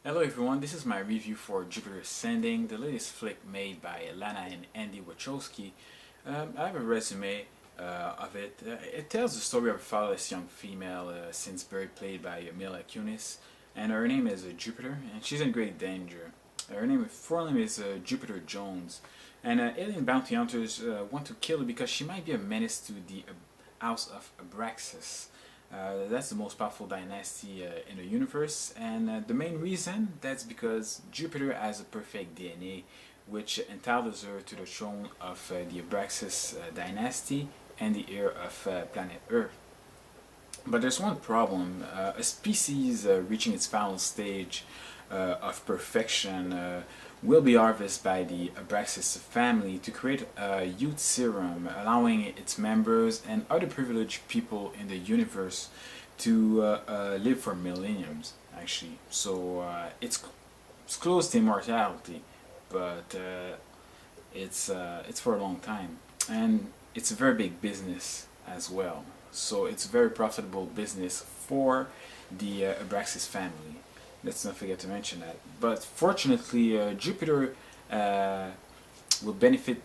Hello everyone, this is my review for Jupiter Ascending, the latest flick made by Lana and Andy Wachowski. I have a resume of it. It tells the story of a fatherless young female since birth, played by Mila Kunis, and her name is Jupiter, and she's in great danger. Her full name is Jupiter Jones, and alien bounty hunters want to kill her because she might be a menace to the House of Abraxas. That's the most powerful dynasty in the universe, and the main reason that's because Jupiter has a perfect DNA, which entitles her to the throne of the Abraxas dynasty and the heir of planet Earth. But there's one problem: a species reaching its final stage of perfection will be harvested by the Abraxas family to create a youth serum, allowing its members and other privileged people in the universe to live for millenniums. Actually, so it's close to immortality, but it's for a long time, and it's a very big business as well. So it's a very profitable business for the Abraxas family. Let's not forget to mention that. But fortunately, Jupiter uh, will benefit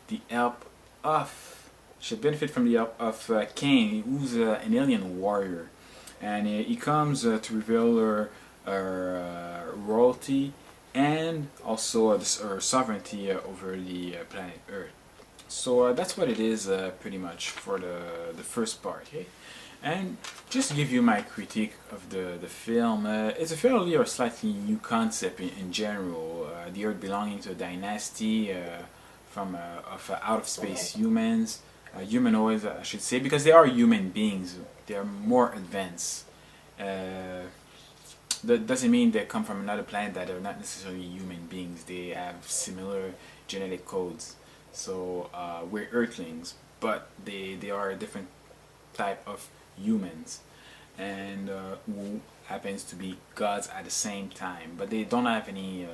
the help of should benefit from the help of Cain, who's an alien warrior, and he comes to reveal her royalty and also her sovereignty over the planet Earth. So that's what it is pretty much for the first part. Okay? And just to give you my critique of the film, it's a fairly or slightly new concept in general. The Earth belonging to a dynasty of out of space humans, humanoids, I should say, because they are human beings. They are more advanced. That doesn't mean they come from another planet that are not necessarily human beings. They have similar genetic codes. So we're Earthlings, but they are a different type of humans, and who happens to be gods at the same time. But they don't have any.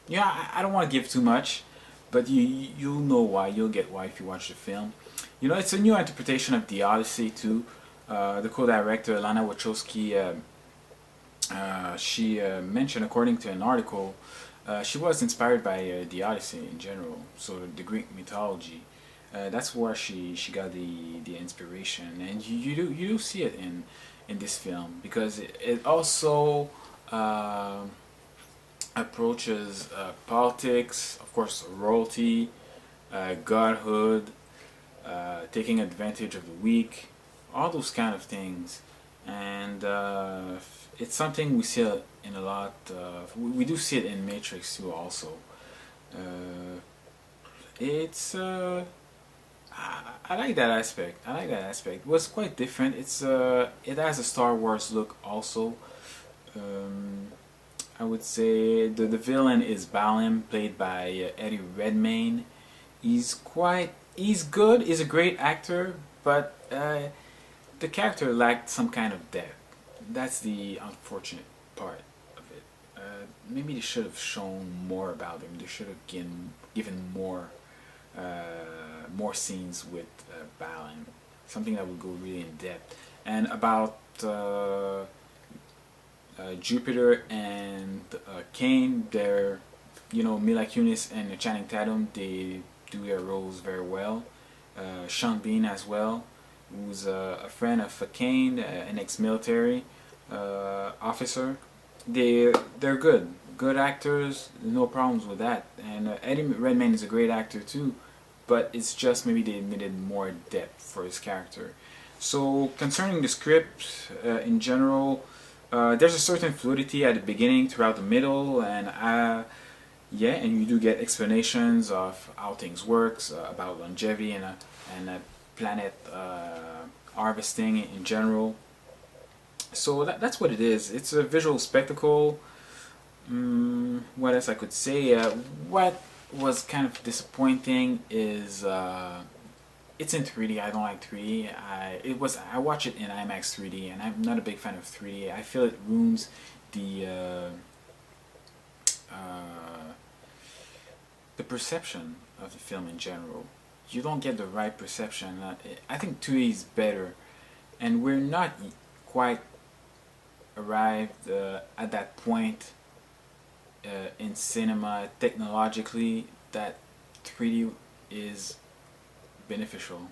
I don't want to give too much, but you'll know why. You'll get why if you watch the film. You know, it's a new interpretation of the Odyssey too. The co-director Lana Wachowski, she mentioned, according to an article, she was inspired by the Odyssey in general, so the Greek mythology. That's where she got the inspiration, and you do see it in this film because it also approaches politics, of course, royalty, godhood, taking advantage of the weak, all those kind of things, and it's something we see in a lot. We do see it in Matrix too, also. Uh, it's I like that aspect. I like that aspect. It was quite different. It has a Star Wars look also. Um, I would say the villain is Balim, played by Eddie Redmayne. He's good. He's a great actor, but the character lacked some kind of depth. That's the unfortunate part of it. Maybe they should have shown more about him. They should have given more scenes with Balin, something that would go really in depth. And about Jupiter and Cain, they're Mila Kunis and Channing Tatum. They do their roles very well. Sean Bean as well, who's a friend of Cain, an ex-military officer. They're good actors. No problems with that. And Eddie Redmayne is a great actor too, but it's just maybe they needed more depth for his character. So concerning the script in general, there's a certain fluidity at the beginning, throughout the middle, and and you do get explanations of how things works, about longevity and planet harvesting in general. So that's what it is. It's a visual spectacle. What else I could say? What was kind of disappointing is it's in 3D. I don't like 3D. I watch it in IMAX 3D, and I'm not a big fan of 3D. I feel it ruins the perception of the film in general. You don't get the right perception. I think 2D is better, and we're not quite arrived at that point in cinema technologically that 3D is beneficial.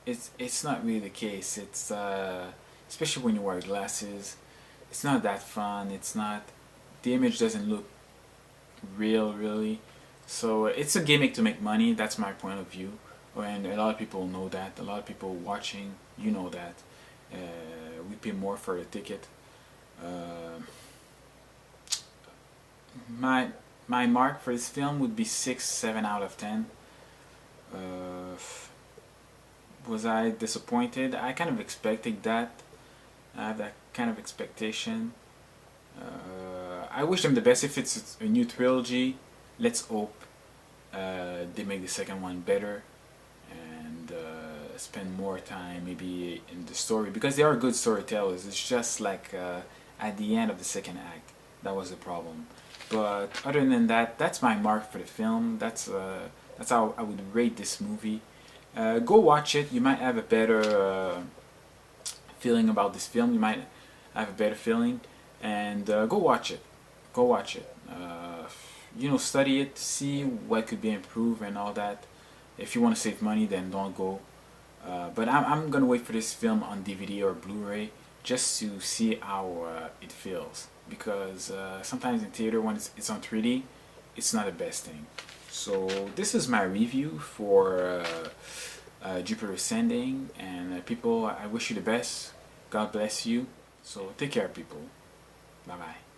It's not really the case. It's especially when you wear glasses. It's not that fun. It's not. The image doesn't look real, really. So it's a gimmick to make money. That's my point of view, and a lot of people know that. A lot of people watching, you know that. We pay more for the ticket. Uh, my mark for this film would be 6, 7 out of 10. Uh, was I disappointed? I kind of expected that. I have that kind of expectation. I wish them the best. If it's a new trilogy, let's hope they make the second one better and spend more time maybe in the story, because they are good storytellers. It's just like at the end of the second act that was the problem. But other than that, that's my mark for the film. That's how I would rate this movie. Go watch it. You might have a better feeling about this film. You might have a better feeling, and go watch it. Go watch it. Study it, see what could be improved and all that. If you want to save money, then don't go. But I'm gonna wait for this film on DVD or Blu-ray just to see how it feels, because sometimes in theater when it's on 3D, it's not the best thing. So this is my review for Jupiter Ascending, and people, I wish you the best. God bless you. So take care, people. Bye bye.